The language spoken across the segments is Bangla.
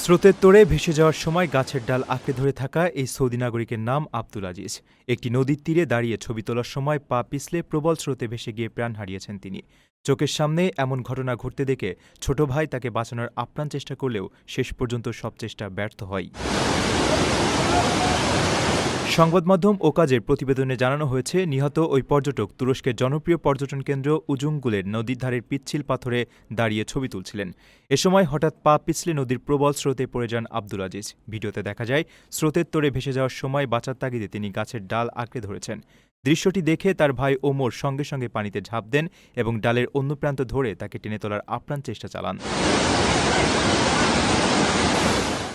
স্রোতের তোড়ে ভেসে যাওয়ার সময় গাছের ডাল আঁকড়ে ধরে থাকা এই সৌদি নাগরিকের নাম আব্দুল আজিজ। একটি নদীর তীরে দাঁড়িয়ে ছবি তোলার সময় পা পিছলে প্রবল স্রোতে ভেসে গিয়ে প্রাণ হারিয়েছেন তিনি। চোখের সামনে এমন ঘটনা ঘটতে দেখে ছোট ভাই তাকে বাঁচানোর আপ্রাণ চেষ্টা করলেও শেষ পর্যন্ত সব চেষ্টা ব্যর্থ হয়। সংবাদ মাধ্যম ওকাজের প্রতিবেদনে জানানো হয়েছে, নিহত ওই পর্যটক তুরস্কের জনপ্রিয় পর্যটন কেন্দ্র উজুংগুলের নদীর ধারের পিচ্ছিল পাথরে দাঁড়িয়ে ছবি তুলছিলেন। এ সময় হঠাৎ পা পিছলে নদীর প্রবল স্রোতে পড়ে যান আব্দুল আজিজ। ভিডিওতে দেখা যায়, স্রোতের তোড়ে ভেসে যাওয়ার সময় বাঁচার তাগিদে তিনি গাছের ডাল আঁকড়ে ধরেছেন। দৃশ্যটি দেখে তার ভাই ওমর সঙ্গে সঙ্গে পানিতে ঝাঁপ দেন এবং ডালের অন্য প্রান্ত ধরে তাকে টেনে তোলার আপ্রাণ চেষ্টা চালান।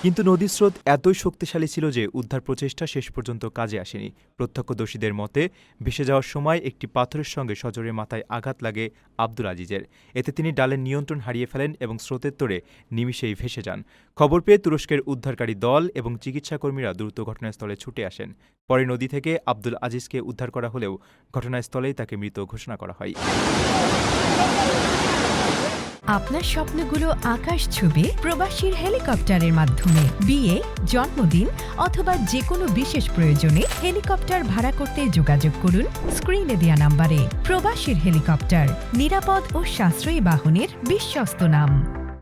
কিন্তু নদীর স্রোত এতই শক্তিশালী ছিল যে উদ্ধার প্রচেষ্টা শেষ পর্যন্ত কাজে আসেনি। প্রত্যক্ষদর্শীদের মতে, ভেসে যাওয়ার সময় একটি পাথরের সঙ্গে সজোরে মাথায় আঘাত লাগে আব্দুল আজিজের। এতে তিনি ডালের নিয়ন্ত্রণ হারিয়ে ফেলেন এবং স্রোতের তোড়ে নিমিষেই ভেসে যান। খবর পেয়ে তুরস্কের উদ্ধারকারী দল এবং চিকিৎসাকর্মীরা দ্রুত ঘটনাস্থলে ছুটে আসেন। পরে নদী থেকে আব্দুল আজিজকে উদ্ধার করা হলেও ঘটনাস্থলেই তাকে মৃত ঘোষণা করা হয়। আপনার স্বপ্নগুলো আকাশ ছুবে প্রবাসীর হেলিকপ্টারের মাধ্যমে। বিয়ে, জন্মদিন অথবা যে কোনো বিশেষ প্রয়োজনে হেলিকপ্টার ভাড়া করতে যোগাযোগ করুন স্ক্রিনে দেয়া নাম্বারে। প্রবাসীর হেলিকপ্টার, নিরাপদ ও সাশ্রয়ী বাহনের বিশ্বস্ত নাম।